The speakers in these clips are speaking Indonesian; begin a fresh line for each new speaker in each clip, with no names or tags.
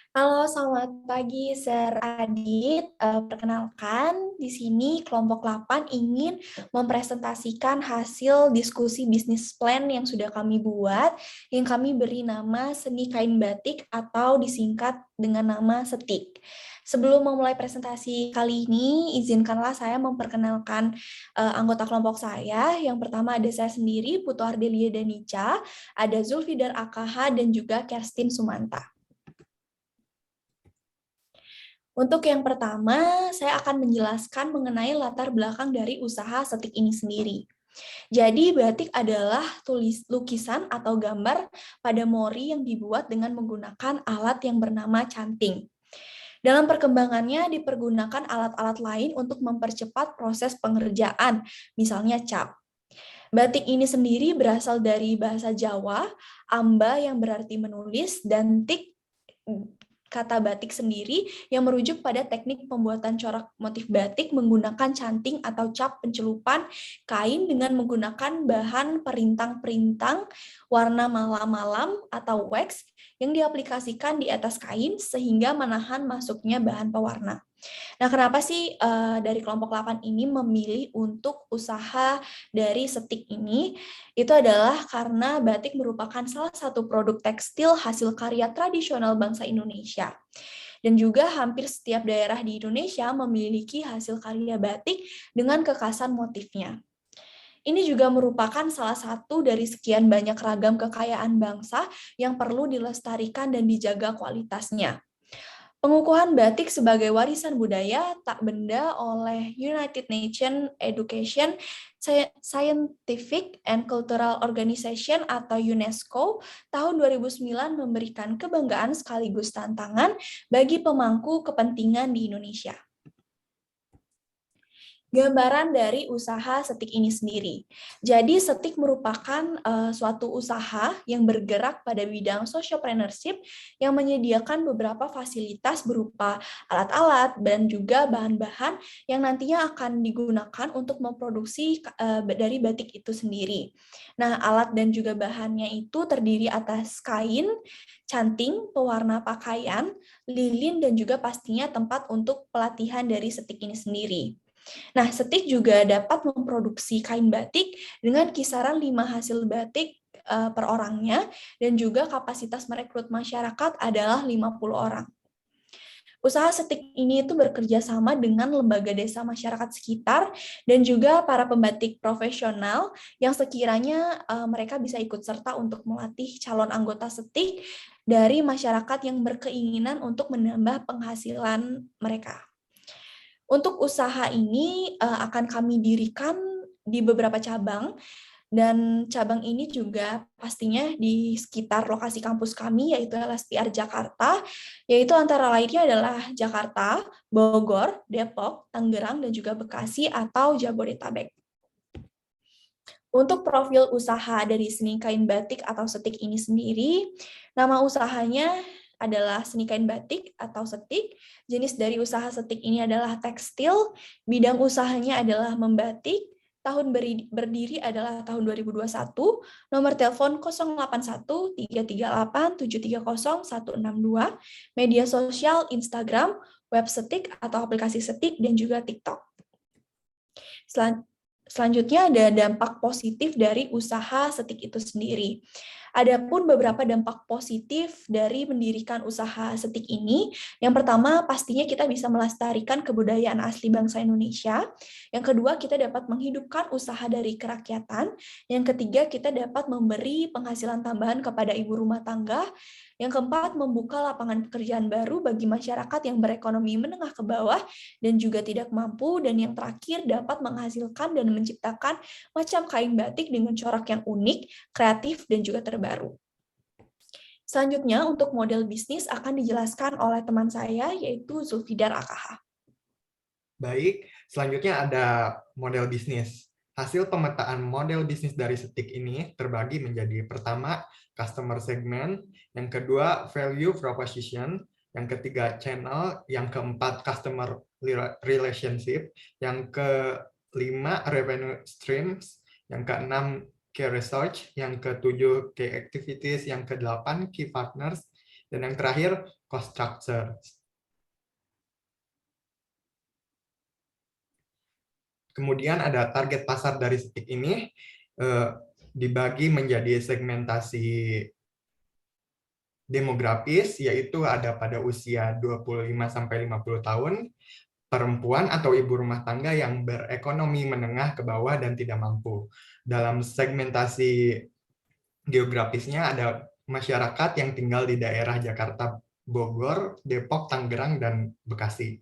Halo, selamat pagi, Sir Adit. Perkenalkan, di sini kelompok 8 ingin mempresentasikan hasil diskusi bisnis plan yang sudah kami buat, yang kami beri nama Seni Kain Batik atau disingkat dengan nama SETIK. Sebelum memulai presentasi kali ini, izinkanlah saya memperkenalkan anggota kelompok saya. Yang pertama ada saya sendiri, Putu Ardelia Danica, ada Zulfidar AKH, dan juga Kerstin Sumanta. Untuk yang pertama, saya akan menjelaskan mengenai latar belakang dari usaha setik ini sendiri. Jadi, batik adalah lukisan atau gambar pada mori yang dibuat dengan menggunakan alat yang bernama canting. Dalam perkembangannya, dipergunakan alat-alat lain untuk mempercepat proses pengerjaan, misalnya cap. Batik ini sendiri berasal dari bahasa Jawa, amba yang berarti menulis, dan tik kata batik sendiri yang merujuk pada teknik pembuatan corak motif batik menggunakan canting atau cap pencelupan kain dengan menggunakan bahan perintang-perintang warna malam-malam atau wax yang diaplikasikan di atas kain sehingga menahan masuknya bahan pewarna. Nah, kenapa sih dari kelompok 8 ini memilih untuk usaha dari setik ini? Itu adalah karena batik merupakan salah satu produk tekstil hasil karya tradisional bangsa Indonesia. Dan juga hampir setiap daerah di Indonesia memiliki hasil karya batik dengan kekhasan motifnya. Ini juga merupakan salah satu dari sekian banyak ragam kekayaan bangsa yang perlu dilestarikan dan dijaga kualitasnya. Pengukuhan batik sebagai warisan budaya tak benda oleh United Nations Education, Scientific and Cultural Organization atau UNESCO tahun 2009 memberikan kebanggaan sekaligus tantangan bagi pemangku kepentingan di Indonesia. Gambaran dari usaha setik ini sendiri. Jadi setik merupakan suatu usaha yang bergerak pada bidang sociopreneurship yang menyediakan beberapa fasilitas berupa alat-alat dan juga bahan-bahan yang nantinya akan digunakan untuk memproduksi dari batik itu sendiri. Nah, alat dan juga bahannya itu terdiri atas kain, canting, pewarna pakaian, lilin, dan juga pastinya tempat untuk pelatihan dari setik ini sendiri. Nah, setik juga dapat memproduksi kain batik dengan kisaran 5 hasil batik per orangnya, dan juga kapasitas merekrut masyarakat adalah 50 orang. Usaha setik ini itu bekerja sama dengan lembaga desa masyarakat sekitar dan juga para pembatik profesional yang sekiranya mereka bisa ikut serta untuk melatih calon anggota setik dari masyarakat yang berkeinginan untuk menambah penghasilan mereka. Untuk usaha ini akan kami dirikan di beberapa cabang, dan cabang ini juga pastinya di sekitar lokasi kampus kami, yaitu LSPR Jakarta, yaitu antara lainnya adalah Jakarta, Bogor, Depok, Tangerang, dan juga Bekasi atau Jabodetabek. Untuk profil usaha dari seni kain batik atau setik ini sendiri, nama usahanya adalah seni kain batik atau setik. Jenis dari usaha setik ini adalah tekstil, bidang usahanya adalah membatik, tahun berdiri adalah tahun 2021, nomor telepon 081 338 730 162, media sosial Instagram, web setik atau aplikasi setik, dan juga TikTok. Selanjutnya ada dampak positif dari usaha setik itu sendiri. Adapun beberapa dampak positif dari mendirikan usaha setik ini, yang pertama pastinya kita bisa melestarikan kebudayaan asli bangsa Indonesia. Yang kedua, kita dapat menghidupkan usaha dari kerakyatan. Yang ketiga, kita dapat memberi penghasilan tambahan kepada ibu rumah tangga. Yang keempat, membuka lapangan pekerjaan baru bagi masyarakat yang berekonomi menengah ke bawah dan juga tidak mampu. Dan yang terakhir, dapat menghasilkan dan menciptakan macam kain batik dengan corak yang unik, kreatif, dan juga terbaru. Selanjutnya, untuk model bisnis akan dijelaskan oleh teman saya, yaitu Zulfidar AKH.
Baik, selanjutnya ada model bisnis. Hasil pemetaan model bisnis dari setik ini terbagi menjadi pertama, customer segment, yang kedua, value proposition, yang ketiga, channel, yang keempat, customer relationship, yang kelima, revenue streams, yang keenam, key research, yang ketujuh, key activities, yang kedelapan, key partners, Dan yang terakhir, cost structure. Kemudian ada target pasar dari Setik ini dibagi menjadi segmentasi demografis, yaitu ada pada usia 25-50 tahun, perempuan atau ibu rumah tangga yang berekonomi menengah ke bawah dan tidak mampu. Dalam segmentasi geografisnya ada masyarakat yang tinggal di daerah Jakarta, Bogor, Depok, Tangerang, dan Bekasi.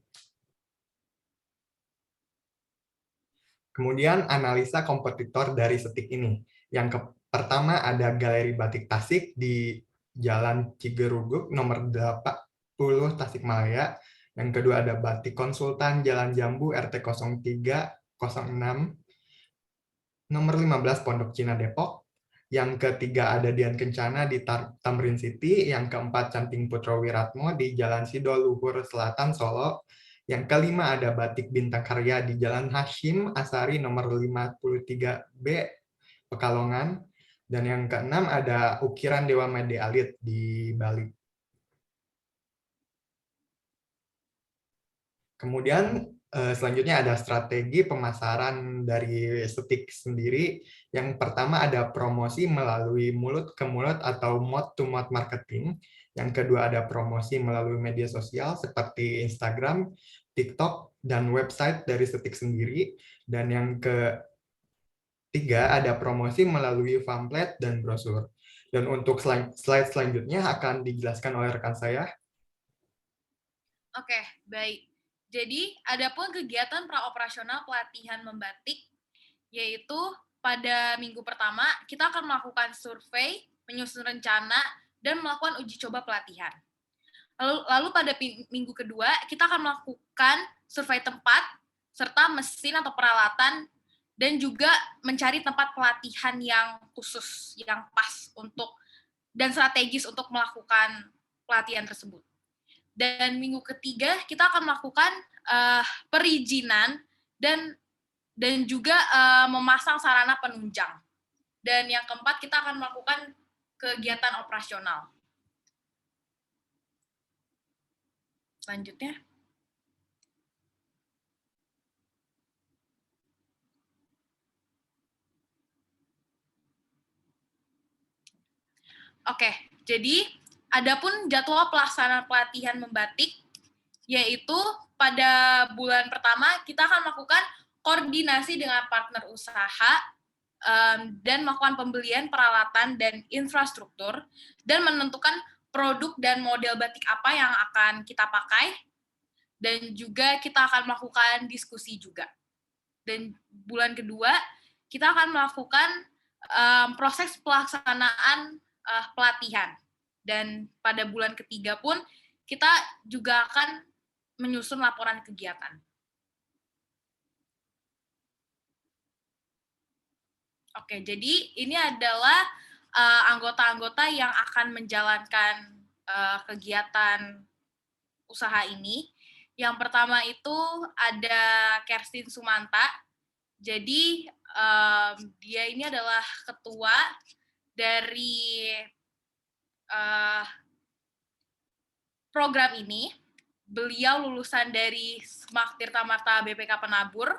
Kemudian analisa kompetitor dari Setik ini. Yang pertama ada Galeri Batik Tasik di Jalan Cigeruguk nomor 80 Tasikmalaya. Yang kedua ada Batik Konsultan Jalan Jambu RT 0306 nomor 15 Pondok Cina Depok. Yang ketiga ada Dian Kencana di Tamrin City. Yang keempat Canting Putro Wiratmo di Jalan Sidol Luhur Selatan Solo. Yang kelima ada Batik Bintang Karya di Jalan Hashim Asari nomor 53B Pekalongan. Dan yang keenam ada Ukiran Dewa Made Alit di Bali. Kemudian selanjutnya ada strategi pemasaran dari Setik sendiri. Yang pertama ada promosi melalui mulut ke mulut atau mouth to mouth marketing. Yang kedua ada promosi melalui media sosial seperti Instagram, TikTok, dan website dari Setik sendiri. Dan yang ketiga ada promosi melalui pamflet dan brosur. Dan untuk slide selanjutnya akan dijelaskan oleh rekan saya.
Oke, baik. Jadi, adapun kegiatan praoperasional pelatihan membatik, yaitu pada minggu pertama, kita akan melakukan survei, menyusun rencana, dan melakukan uji coba pelatihan. Lalu pada minggu kedua, kita akan melakukan survei tempat, serta mesin atau peralatan, dan juga mencari tempat pelatihan yang khusus, yang pas untuk dan strategis untuk melakukan pelatihan tersebut. Dan minggu ketiga kita akan melakukan perizinan dan juga memasang sarana penunjang. Dan yang keempat kita akan melakukan kegiatan operasional. Selanjutnya. Oke, jadi adapun jadwal pelaksanaan pelatihan membatik, yaitu pada bulan pertama kita akan melakukan koordinasi dengan partner usaha dan melakukan pembelian peralatan dan infrastruktur dan menentukan produk dan model batik apa yang akan kita pakai, dan juga kita akan melakukan diskusi juga. Dan bulan kedua kita akan melakukan proses pelaksanaan pelatihan, dan pada bulan ketiga pun kita juga akan menyusun laporan kegiatan. Oke, jadi ini adalah anggota-anggota yang akan menjalankan kegiatan usaha ini. Yang pertama itu ada Kerstin Sumanta. Jadi dia ini adalah ketua dari program ini. Beliau lulusan dari SMAK Tirta Marta BPK Penabur,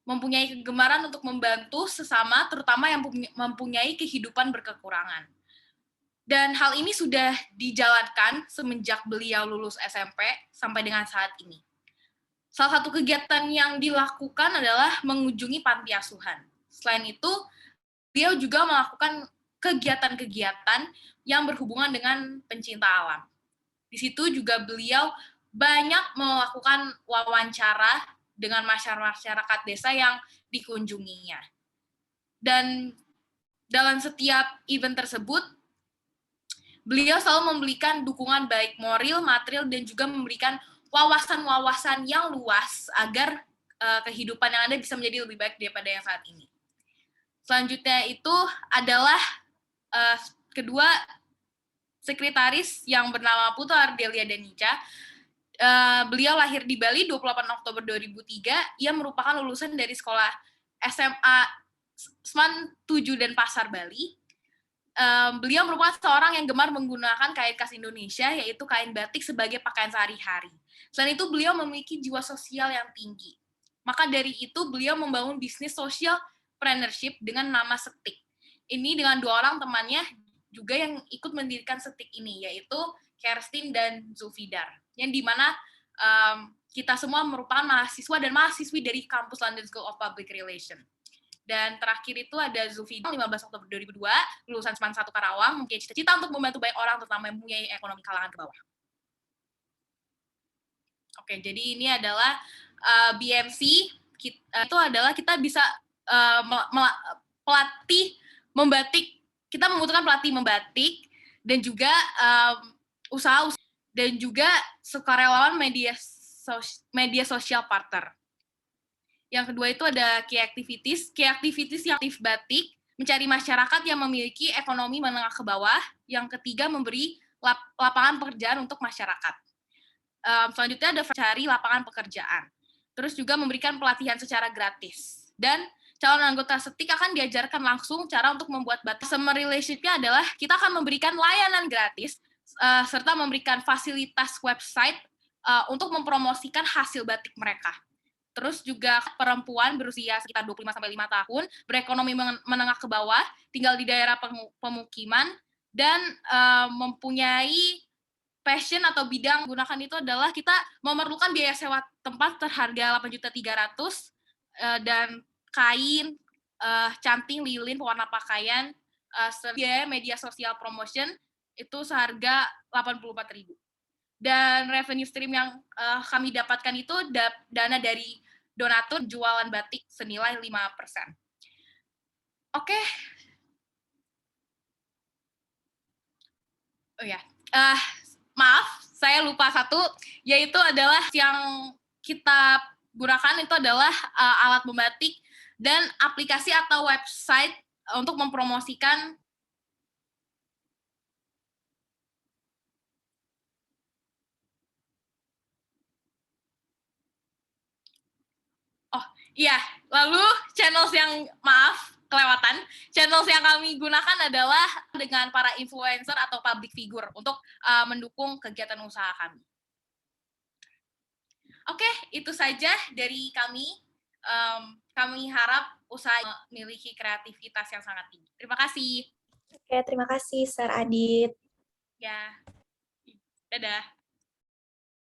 mempunyai kegemaran untuk membantu sesama, terutama yang mempunyai kehidupan berkekurangan. Dan hal ini sudah dijalankan semenjak beliau lulus SMP sampai dengan saat ini. Salah satu kegiatan yang dilakukan adalah mengunjungi panti asuhan. Selain itu, beliau juga melakukan kegiatan-kegiatan yang berhubungan dengan pencinta alam. Di situ juga beliau banyak melakukan wawancara dengan masyarakat desa yang dikunjunginya. Dan dalam setiap event tersebut, beliau selalu memberikan dukungan baik moral, material, dan juga memberikan wawasan-wawasan yang luas agar kehidupan yang ada bisa menjadi lebih baik daripada yang saat ini. Selanjutnya itu adalah kedua sekretaris yang bernama Putra Ardelia Danica. Beliau lahir di Bali 28 Oktober 2003. Ia merupakan lulusan dari sekolah SMA Seman 7 dan Pasar Bali. beliau merupakan seorang yang gemar menggunakan kain khas Indonesia, yaitu kain batik sebagai pakaian sehari-hari. Selain itu, beliau memiliki jiwa sosial yang tinggi. Maka dari itu, beliau membangun bisnis social entrepreneurship dengan nama Setik. Ini dengan 2 orang temannya juga yang ikut mendirikan Setik ini, yaitu Kerstin dan Zulfidar. Yang dimana kita semua merupakan mahasiswa dan mahasiswi dari kampus London School of Public Relations. Dan terakhir itu ada Zulfidar, 15 Oktober 2002, lulusan SMAN 1 Karawang, mempunyai cita-cita untuk membantu banyak orang, terutama yang mempunyai ekonomi kalangan ke bawah. Oke, jadi ini adalah BMC, itu adalah kita bisa pelatih membatik, kita membutuhkan pelatih membatik, dan juga usaha, dan juga sukarelawan media sosial partner. Yang kedua itu ada key activities yang aktif batik, mencari masyarakat yang memiliki ekonomi menengah ke bawah. Yang ketiga, memberi lapangan pekerjaan untuk masyarakat. Selanjutnya ada cari lapangan pekerjaan. Terus juga memberikan pelatihan secara gratis. Dan calon anggota Setik akan diajarkan langsung cara untuk membuat batik. Customer relationship-nya adalah kita akan memberikan layanan gratis, serta memberikan fasilitas website untuk mempromosikan hasil batik mereka. Terus juga perempuan berusia sekitar 25-5 tahun, berekonomi menengah ke bawah, tinggal di daerah pemukiman, dan mempunyai passion atau bidang gunakan itu adalah kita memerlukan biaya sewa tempat terharga 8.300.000 dan kain, canting, lilin, pewarna pakaian, biaya media sosial promotion itu seharga 84.000. Dan revenue stream yang kami dapatkan itu dana dari donatur jualan batik senilai 5%. Oke. Oh ya, maaf, saya lupa satu, yaitu adalah yang kita gunakan itu adalah alat membatik dan aplikasi atau website untuk mempromosikan iya, lalu channels yang, maaf, kelewatan, channels yang kami gunakan adalah dengan para influencer atau public figure untuk mendukung kegiatan usaha kami. Oke, itu saja dari kami. Kami harap usaha memiliki kreativitas yang sangat tinggi. Terima kasih.
Oke, terima kasih, Sir Adit.
Ya, dadah.